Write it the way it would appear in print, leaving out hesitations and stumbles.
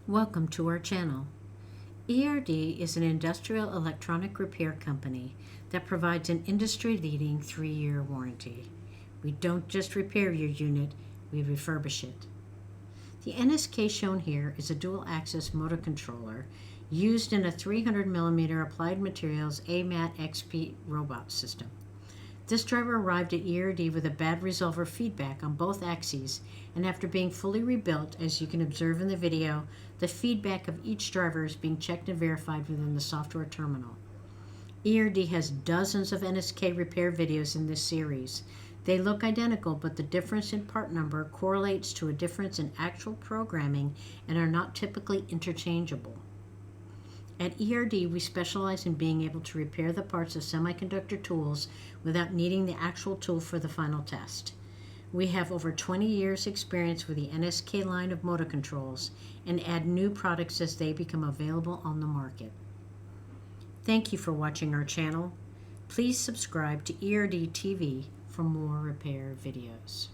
Welcome to our channel. ERD is an industrial electronic repair company that provides an industry-leading 3-year warranty. We don't just repair your unit, we refurbish it. The NSK shown here is a dual-axis motor controller used in a 300mm Applied Materials AMAT XP robot system. This driver arrived at ERD with a bad resolver feedback on both axes, and after being fully rebuilt, as you can observe in the video, the feedback of each driver is being checked and verified within the software terminal. ERD has dozens of NSK repair videos in this series. They look identical, but the difference in part number correlates to a difference in actual programming and are not typically interchangeable. At ERD, we specialize in being able to repair the parts of semiconductor tools without needing the actual tool for the final test. We have over 20 years experience with the NSK line of motor controls and add new products as they become available on the market. Thank you for watching our channel. Please subscribe to ERD TV for more repair videos.